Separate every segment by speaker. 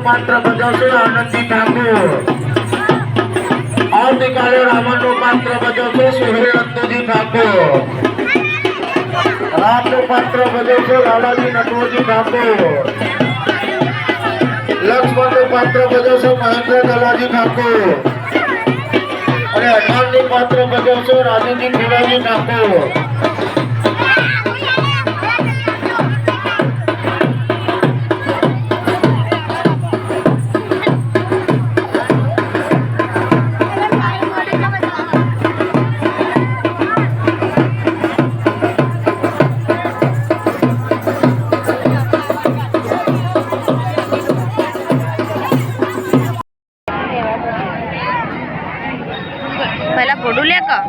Speaker 1: પાત્ર ભજવશે આનંદી ઠાકોર। આવતીકાલે રાવણનું પાત્ર ભજવશે સુહેલ નંદુજી ઠાકોર। રામનું પાત્ર ભજવશે લાલાજી નટવરજી ઠાકોર। લક્ષ્મણનું પાત્ર ભજવશે મહેન્દ્ર દલાજી ઠાકોર અને હનુમાનનું પાત્ર ભજવશે રાજીજી ખીલાજી ઠાકોર।
Speaker 2: પહેલા ફોટો લે કા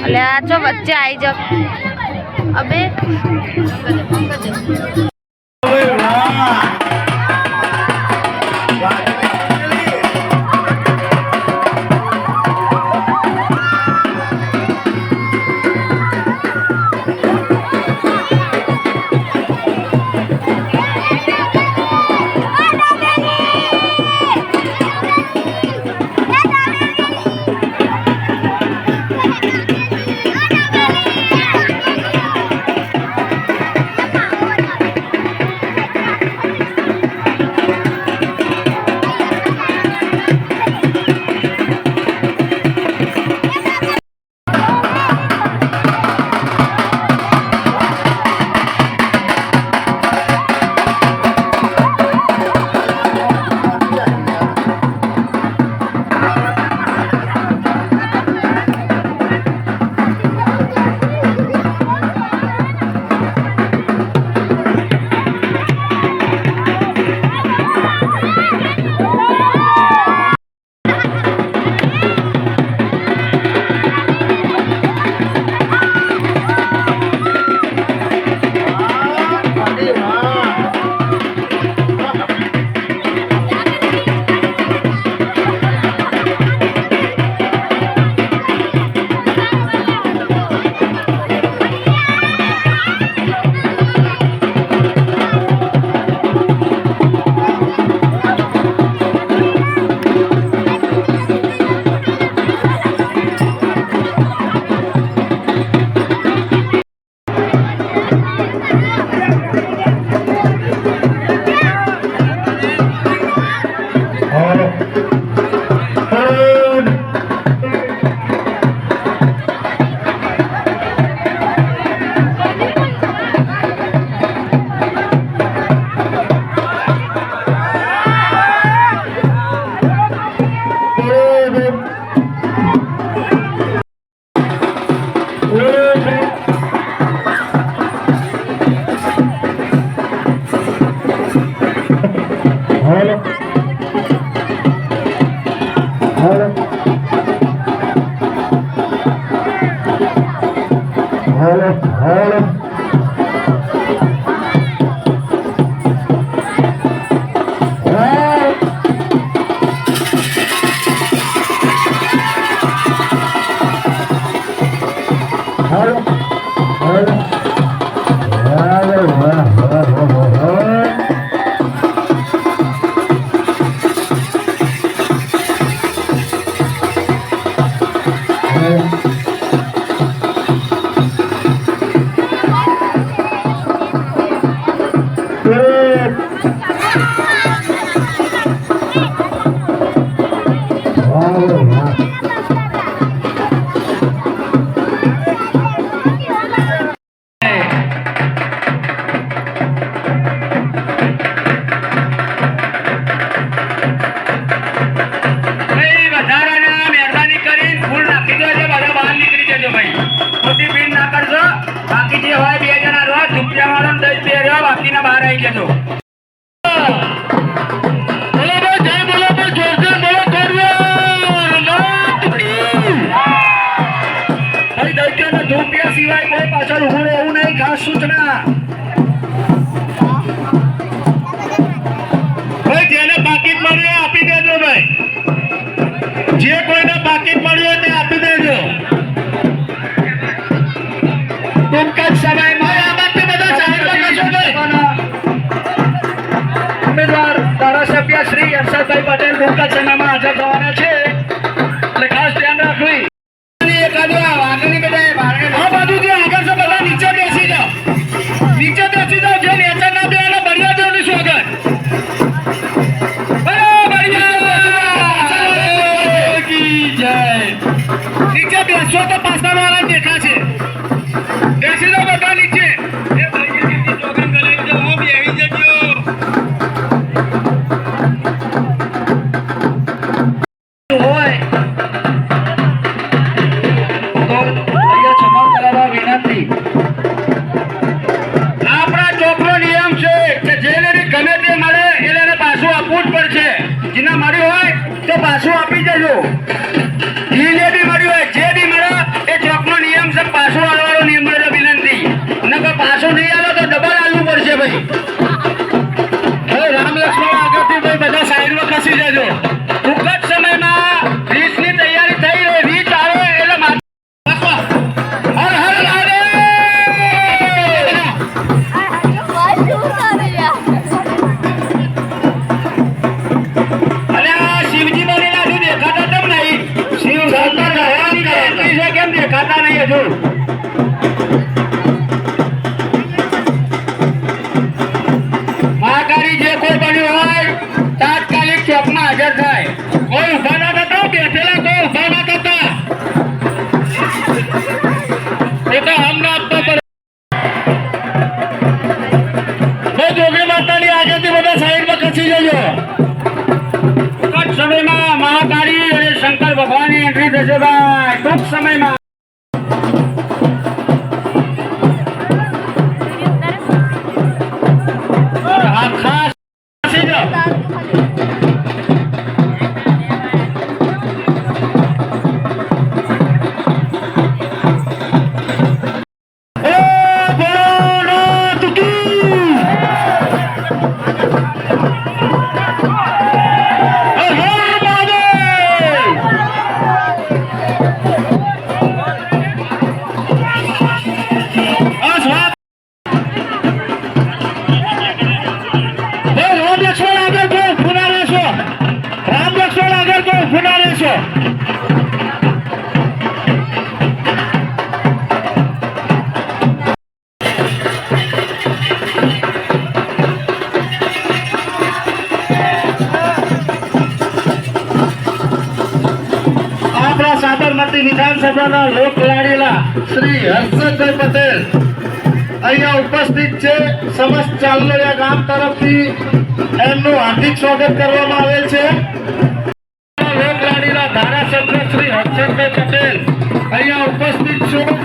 Speaker 2: અલે આ જો વચ્ચે આવી જાવ અબે
Speaker 3: બાકી જે હોય 2 જણા રહો ચૂપચાપ વાળા 10 બે રહો બાકીના બહાર આવી જજો સિવાય કોઈ પાછળ ઉભું રહે એવું નહીં ખાસ સૂચના ભાઈ જેને પાકીટ મળ્યું આપી દેજો ભાઈ જે કોઈને પાકીટ મળ્યું તે આપી દેજો ટૂંક જ સમયમાં આ બાબતે બધા સાહેબો કહેશો ભાઈ ઉમેદવાર ધારાસભ્ય શ્રી હર્ષદભાઈ પટેલ ટૂંક જ સમયમાં હાજર થવાના છે એટલે ખાસ ધ્યાન રાખવું નીચે બેસો તો પાછળ વાળા દેખાશે બેસી દો બધા નીચે વિનંતી આપણા ચોપડો નિયમ છે કે જે ગમે તે મળે એને પાછું આપવું જ પડશે જેને મળ્યું હોય તો પાછું આપી દેજો જે બી મળ્યું હોય જે બી મળે એ ચોકનો નિયમ છે પાછું આવવાનો નિયમ મળે વિનંતી નકર પાછું નહીં આવે તો ડબલ આવવું પડશે ભાઈ રામ લક્ષ્મણ આગળથી ભાઈ બધા સાઈડમાં ખસી જજો ટૂંક જ સમયમાં રીતની તૈયારી થઈ રહી રીત આવે એટલે હર હર શિવજી બનેલા હજુ દેખાતા કેમ નહીં શિવ કેમ દેખાતા નહીં હજુ મહાકાળી જે કોઈ બન્યું હોય તાત્કાલિક ચોકમાં હાજર થાય કોઈ ઉભા ના થતા બેઠેલા કોઈ ઉભા ના થતા એ તો અમને આપવા પડે જોગી માતાની આગળથી બધા સાઈડમાં ખસી જજો ટૂંક સમયમાં મહાકાળી અને શંકર ભગવાનની એન્ટ્રી થશે ભાઈ ટૂંક સમયમાં ખાસ ખસી જાઓ સાબરમતી વિધાનસભાના લોકલાડીલા શ્રી હર્ષદભાઈ પટેલ અહીંયા ઉપસ્થિત છે સમસ્ત ચાંદલોડિયા ગામ તરફથી એમનું હાર્દિક સ્વાગત કરવામાં આવેલ છે લોકલાડીલા ધારાસભ્ય શ્રી હર્ષદભાઈ પટેલ અહીંયા ઉપસ્થિત છે